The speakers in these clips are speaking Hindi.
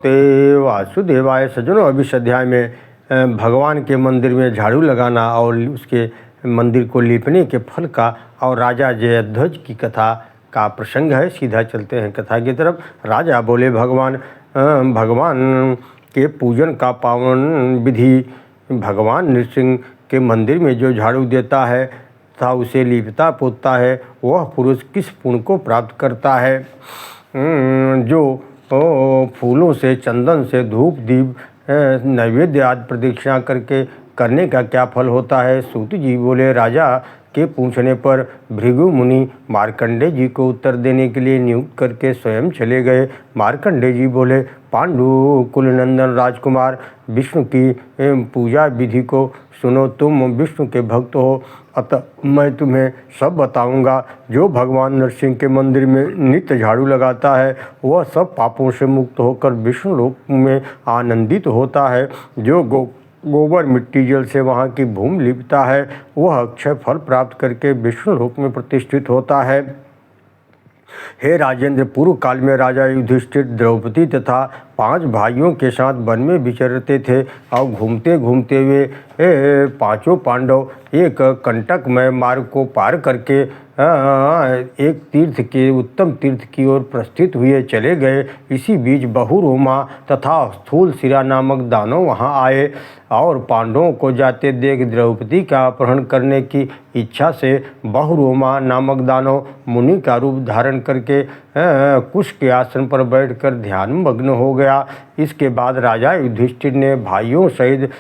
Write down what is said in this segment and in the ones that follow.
ते वासुदेवाय सज्जनों, अब इस अध्याय में भगवान के मंदिर में झाड़ू लगाना और उसके मंदिर को लीपने के फल का और राजा जयध्वज की कथा का प्रसंग है। सीधा चलते हैं कथा की तरफ। राजा बोले, भगवान के पूजन का पावन विधि। भगवान नृसिंह के मंदिर में जो झाड़ू देता है तथा उसे लीपता पोतता है, वह पुरुष किस पुण्य को प्राप्त करता है? जो फूलों से, चंदन से धूप दीप नैवेद्य आदि प्रदक्षिणा करने का क्या फल होता है? सूत जी बोले, राजा के पूछने पर भृगु मुनि मार्कंडे जी को उत्तर देने के लिए नियुक्त करके स्वयं चले गए। मार्कंडे जी बोले, पांडु कुलनंदन राजकुमार, विष्णु की पूजा विधि को सुनो। तुम विष्णु के भक्त हो, अतः मैं तुम्हें सब बताऊंगा। जो भगवान नरसिंह के मंदिर में नित्य झाड़ू लगाता है, वह सब पापों से मुक्त होकर विष्णु लोक में आनंदित होता है। जो गोबर मिट्टी जल से वहाँ की भूमि लिपता है, वह अक्षय फल प्राप्त करके विष्णु लोक में प्रतिष्ठित होता है। हे राजेंद्र, पूर्व काल में राजा युधिष्ठिर द्रौपदी तथा 5 भाइयों के साथ वन में विचरते थे और घूमते घूमते वे 5 पांडव एक कंटकमय मार्ग को पार करके एक उत्तम तीर्थ की ओर प्रस्थित हुए चले गए। इसी बीच बहुरोमा तथा स्थूल सिरा नामक दानव वहां आए और पांडवों को जाते देख द्रौपदी का अपहरण करने की इच्छा से बहुरोमा नामक दानव मुनि का रूप धारण करके कुश के आसन पर बैठकर ध्यान मग्न हो गया। इसके बाद राजा युधिष्ठिर ने भाइयों सहित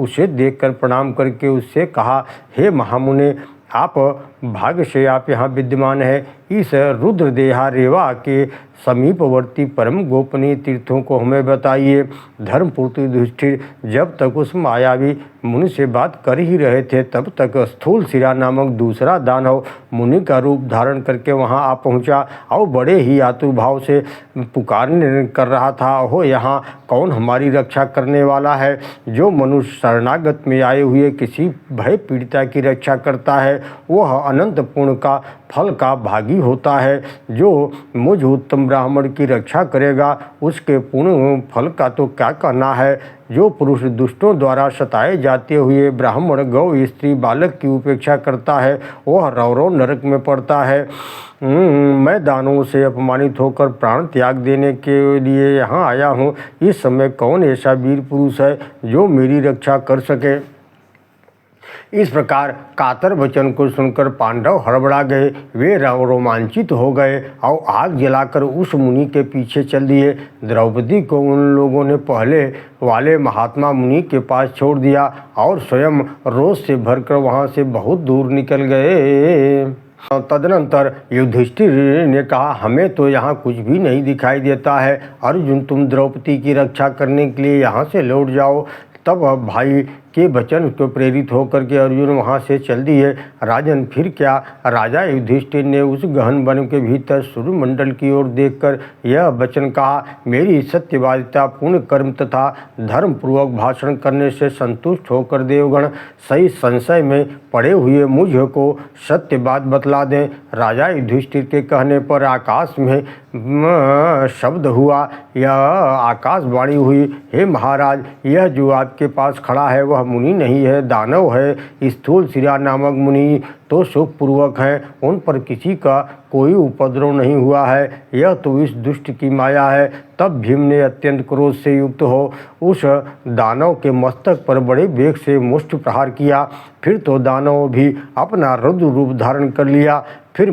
उसे देखकर प्रणाम करके उससे कहा, हे महामुने, आप भाग्य से आप यहाँ विद्यमान है। इस रुद्रदेहा रेवा के समीपवर्ती परम गोपनीय तीर्थों को हमें बताइए। धर्मपुत्र युधिष्ठिर जब तक उस मायावी मुनि से बात कर ही रहे थे, तब तक स्थूल सिरा नामक दूसरा दानव मुनि का रूप धारण करके वहां आ पहुंचा और बड़े ही आतुर भाव से पुकारने कर रहा था, हो यहाँ कौन हमारी रक्षा करने वाला है? जो मनुष्य शरणागत में आए हुए किसी भय पीड़िता की रक्षा करता है, वह अनंत पुण्य का फल का भागी होता है। जो मुझ उत्तम ब्राह्मण की रक्षा करेगा, उसके पुण्य फल का तो क्या कहना है। जो पुरुष दुष्टों द्वारा सताए जाते हुए ब्राह्मण, गौ, स्त्री, बालक की उपेक्षा करता है, वह रौरव नरक में पड़ता है। मैं दानवों से अपमानित होकर प्राण त्याग देने के लिए यहाँ आया हूँ। इस समय कौन ऐसा वीर पुरुष है जो मेरी रक्षा कर सके? इस प्रकार कातर वचन को सुनकर पांडव हड़बड़ा गए। वे रोमांचित हो गए और आग जलाकर उस मुनि के पीछे चल दिए। द्रौपदी को उन लोगों ने पहले वाले महात्मा मुनि के पास छोड़ दिया और स्वयं रोष से भरकर वहां से बहुत दूर निकल गए। तदनंतर युधिष्ठिर ने कहा, हमें तो यहाँ कुछ भी नहीं दिखाई देता है। अर्जुन, तुम द्रौपदी की रक्षा करने के लिए यहाँ से लौट जाओ। तब भाई के वचन को प्रेरित होकर के अर्जुन वहां से चल दिए। राजन, फिर क्या? राजा युधिष्ठिर ने उस गहन वन के भीतर सूर्यमंडल की ओर देखकर यह वचन कहा, मेरी सत्यवादिता, पुण्य कर्म तथा धर्म पूर्वक भाषण करने से संतुष्ट होकर देवगण सही संशय में पड़े हुए मुझ को सत्य बात बतला दें। राजा युधिष्ठिर के कहने पर आकाश में शब्द हुआ, यह आकाशवाणी हुई, हे महाराज, यह जो आपके पास खड़ा है वह मुनि नहीं है, दानव है। स्थूल सिरा नामक मुनि तो सुखपूर्वक हैं, उन पर किसी का कोई उपद्रव नहीं हुआ है। यह तो इस दुष्ट की माया है। तब भीम ने अत्यंत क्रोध से युक्त हो उस दानव के मस्तक पर बड़े वेग से मुष्टि प्रहार किया। फिर तो दानव भी अपना रुद्र रूप धारण कर लिया। फिर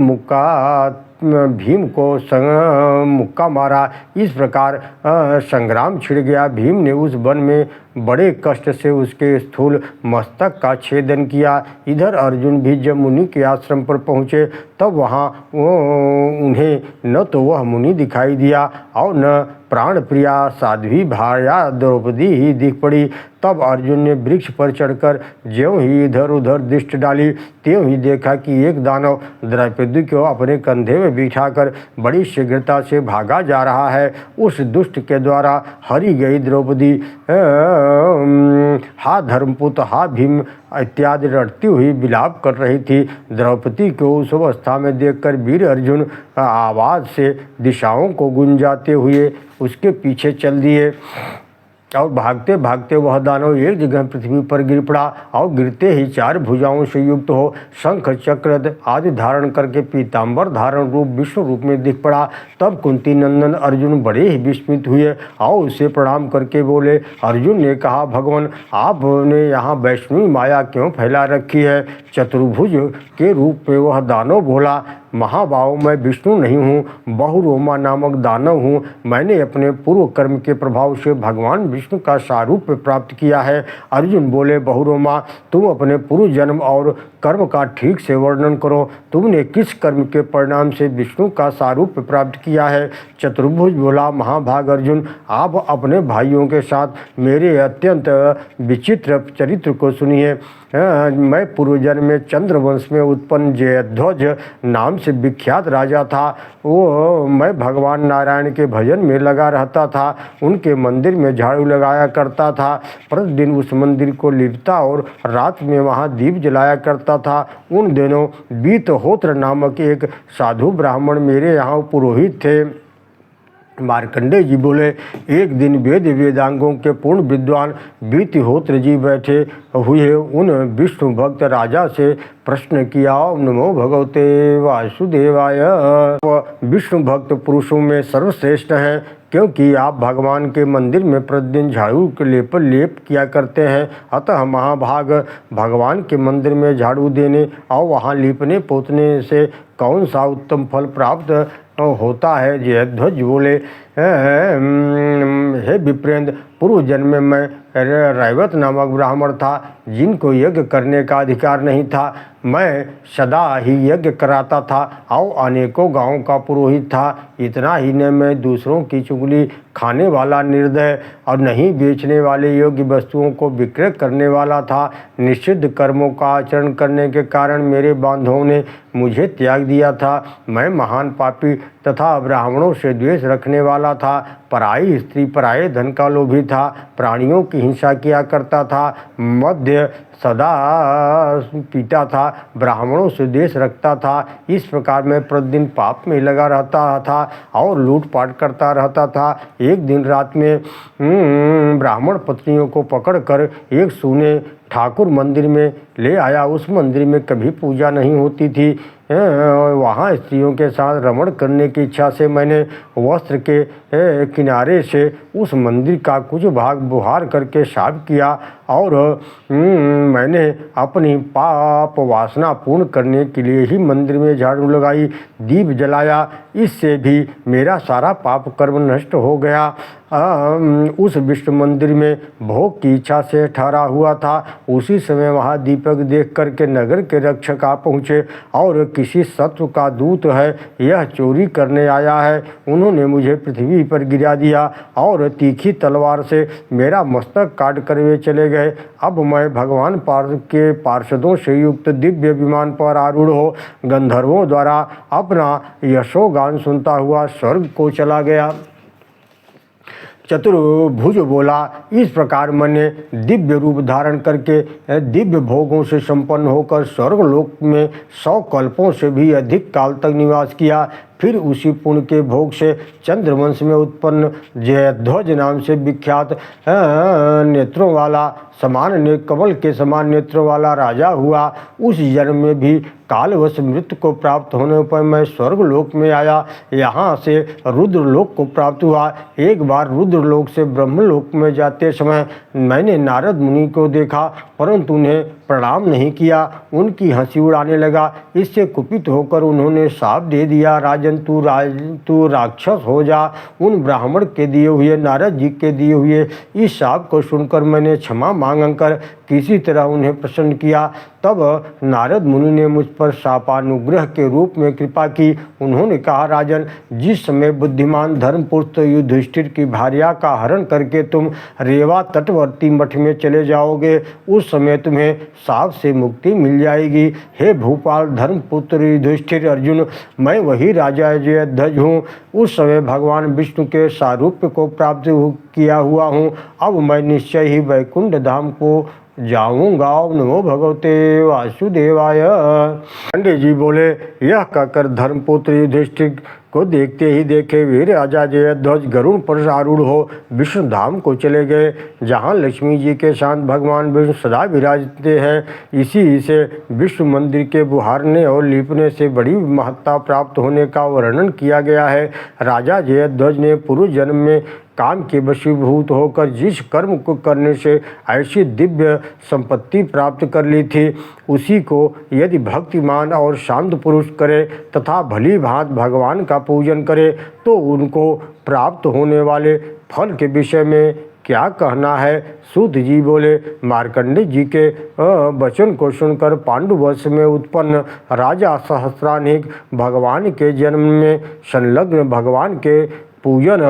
भीम को मुक्का मारा। इस प्रकार संग्राम छिड़ गया। भीम ने उस वन में बड़े कष्ट से उसके स्थूल मस्तक का छेदन किया। इधर अर्जुन भी जब मुनि के आश्रम पर पहुँचे, तब वहाँ उन्हें न तो वह मुनि दिखाई दिया और न प्राण प्रिया साध्वी भार्या द्रौपदी ही दिख पड़ी। तब अर्जुन ने वृक्ष पर चढ़कर ज्यों ही इधर उधर दृष्टि डाली, त्यों ही देखा कि एक दानव द्रौपदी को अपने कंधे में बिठाकर बड़ी शीघ्रता से भागा जा रहा है। उस दुष्ट के द्वारा हरी गई द्रौपदी हा धर्मपुत्र, हा भीम इत्यादि रटती हुई विलाप कर रही थी। द्रौपदी को उस अवस्था में देखकर वीर अर्जुन आवाज़ से दिशाओं को गुंजाते हुए उसके पीछे चल दिए और भागते भागते वह दानव एक जगह पृथ्वी पर गिर पड़ा और गिरते ही 4 भुजाओं से युक्त हो शंख चक्र आदि धारण करके पीताम्बर धारण रूप विष्णु रूप में दिख पड़ा। तब कुंती नंदन अर्जुन बड़े ही विस्मित हुए और उसे प्रणाम करके बोले। अर्जुन ने कहा, भगवान आपने यहाँ वैष्णवी माया क्यों फैला रखी है? चतुर्भुज के रूप में वह दानव बोला, महाबाहो, मैं विष्णु नहीं हूँ, बहुरोमा नामक दानव हूँ। मैंने अपने पूर्व कर्म के प्रभाव से भगवान विष्णु का सारूप्य प्राप्त किया है। अर्जुन बोले, बहुरोमा, तुम अपने पूर्व जन्म और कर्म का ठीक से वर्णन करो। तुमने किस कर्म के परिणाम से विष्णु का सारूप्य प्राप्त किया है? चतुर्भुज बोला, महाभाग अर्जुन, आप अपने भाइयों के साथ मेरे अत्यंत विचित्र चरित्र को सुनिए। मैं पूर्व जन्म में चंद्रवंश में उत्पन्न जयध्वज नाम से विख्यात राजा था। मैं भगवान नारायण के भजन में लगा रहता था, उनके मंदिर में झाड़ू लगाया करता था, प्रतिदिन उस मंदिर को लिपता और रात में वहां दीप जलाया करता था। उन दिनों बीतहोत्र नामक एक साधु ब्राह्मण मेरे यहाँ पुरोहित थे। मार्कंडेय जी बोले, एक दिन वेदांगों के पूर्ण विद्वान बीतहोत्र जी बैठे हुए उन विष्णु भक्त राजा से प्रश्न किया, ओम नमो भगवते वासुदेवाय। विष्णु भक्त पुरुषों में सर्वश्रेष्ठ हैं, क्योंकि आप भगवान के मंदिर में प्रतिदिन झाड़ू के लेप किया करते हैं। अतः महाभाग, भगवान के मंदिर में झाड़ू देने और वहाँ लीपने पोतने से कौन सा उत्तम फल प्राप्त होता है? जयध्वज बोले, हे विप्रेंद्र, पूर्व जन्म में मैं रैवत नामक ब्राह्मण था, जिनको यज्ञ करने का अधिकार नहीं था। मैं सदा ही यज्ञ कराता था और अनेकों गांवों का पुरोहित था। इतना ही न मैं दूसरों की चुगली खाने वाला निर्दय और नहीं बेचने वाले योग्य वस्तुओं को विक्रय करने वाला था। निषिद्ध कर्मों का आचरण करने के कारण मेरे बांधवों ने मुझे त्याग दिया था। मैं महान पापी तथा ब्राह्मणों से द्वेष रखने वाला था, पराई स्त्री पराये धन का लोभी था, प्राणियों की हिंसा किया करता था, मद्य सदा पीता था, ब्राह्मणों से द्वेष रखता था। इस प्रकार मैं प्रतिदिन पाप में लगा रहता था और लूटपाट करता रहता था। एक दिन रात में ब्राह्मण पत्नियों को पकड़कर एक सूने ठाकुर मंदिर में ले आया। उस मंदिर में कभी पूजा नहीं होती थी। वहाँ स्त्रियों के साथ रमण करने की इच्छा से मैंने वस्त्र के किनारे से उस मंदिर का कुछ भाग बुहार करके साफ किया और मैंने अपनी पाप वासना पूर्ण करने के लिए ही मंदिर में झाड़ू लगाई, दीप जलाया। इससे भी मेरा सारा पाप कर्म नष्ट हो गया। उस विष्णु मंदिर में भोग की इच्छा से ठहरा हुआ था। उसी समय वहाँ दीपक देख करके नगर के रक्षक आ पहुँचे और किसी शत्रु का दूत है, यह चोरी करने आया है। उन्होंने मुझे पृथ्वी पर गिरा दिया और तीखी तलवार से मेरा मस्तक काट कर वे चले गए। अब मैं भगवान के पार्षदों से युक्त दिव्य विमान पर आरूढ़ हो गंधर्वों द्वारा अपना यशोगान सुनता हुआ स्वर्ग को चला गया। चतुर्भुज बोला, इस प्रकार मैंने दिव्य रूप धारण करके दिव्य भोगों से संपन्न होकर स्वर्गलोक में 100 कल्पों से भी अधिक काल तक निवास किया। फिर उसी पुण्य के भोग से चंद्रवंश में उत्पन्न जयध्वज नाम से विख्यात नेत्रों वाला कमल के समान नेत्रों वाला राजा हुआ। उस जन्म में भी कालवश मृत्यु को प्राप्त होने पर मैं स्वर्गलोक में आया, यहाँ से रुद्रलोक को प्राप्त हुआ। एक बार रुद्रलोक से ब्रह्मलोक में जाते समय मैंने नारद मुनि को देखा, परंतु उन्हें प्रणाम नहीं किया, उनकी हंसी उड़ाने लगा। इससे कुपित होकर उन्होंने शाप दे दिया, राजन तू राक्षस हो जा। उन ब्राह्मण के दिए हुए, नारद जी के दिए हुए इस शाप को सुनकर मैंने क्षमा मांगकर किसी तरह उन्हें प्रसन्न किया। तब नारद मुनि ने मुझ पर शापानुग्रह के रूप में कृपा की। उन्होंने कहा, राजन, जिस समय बुद्धिमान धर्मपुत्र युधिष्ठिर की भार्या का हरण करके तुम रेवा तटवर्ती मठ में चले जाओगे, उस समय तुम्हें शाप से मुक्ति मिल जाएगी। हे भूपाल धर्मपुत्र युधिष्ठिर, अर्जुन, मैं वही राजा जयध्वज हूँ। उस समय भगवान विष्णु के सारूप्य को प्राप्त किया हुआ हूँ। अब मैं निश्चय ही वैकुंठ धाम को जाऊंगा। नमो भगवते वासुदेवाय। पंडित जी बोले, यह कहकर धर्मपुत्र युधिष्ठिर को देखते ही देखे वे राजा जयध्वज गरुड़ पर आरूढ़ हो विष्णु धाम को चले गए, जहाँ लक्ष्मी जी के साथ भगवान विष्णु सदा विराजते हैं। इसी से विष्णु मंदिर के बुहारने और लीपने से बड़ी महत्ता प्राप्त होने का वर्णन किया गया है। राजा जयध्वज ने पूर्व जन्म में काम के वशीभूत होकर जिस कर्म को करने से ऐसी दिव्य संपत्ति प्राप्त कर ली थी, उसी को यदि भक्तिमान और शांत पुरुष करे तथा भली भांति भगवान का पूजन करे तो उनको प्राप्त होने वाले फल के विषय में क्या कहना है। सूत जी बोले, मार्कंडेय जी के वचन को सुनकर पांडुवंश में उत्पन्न राजा सहस्रानिक भगवान के जन्म में संलग्न, भगवान के पूजन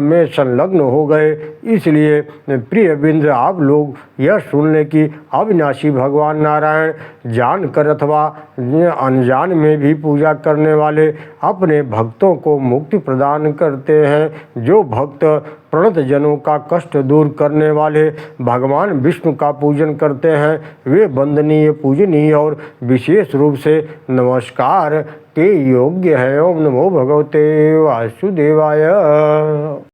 में संलग्न हो गए। इसलिए प्रिय बिंद्र, आप लोग यह सुन लें कि अविनाशी भगवान नारायण जानकर अथवा अनजान में भी पूजा करने वाले अपने भक्तों को मुक्ति प्रदान करते हैं। जो भक्त प्रणत जनों का कष्ट दूर करने वाले भगवान विष्णु का पूजन करते हैं, वे वंदनीय, पूजनीय और विशेष रूप से नमस्कार के योग्य है। ओम नमो भगवते वासुदेवाय।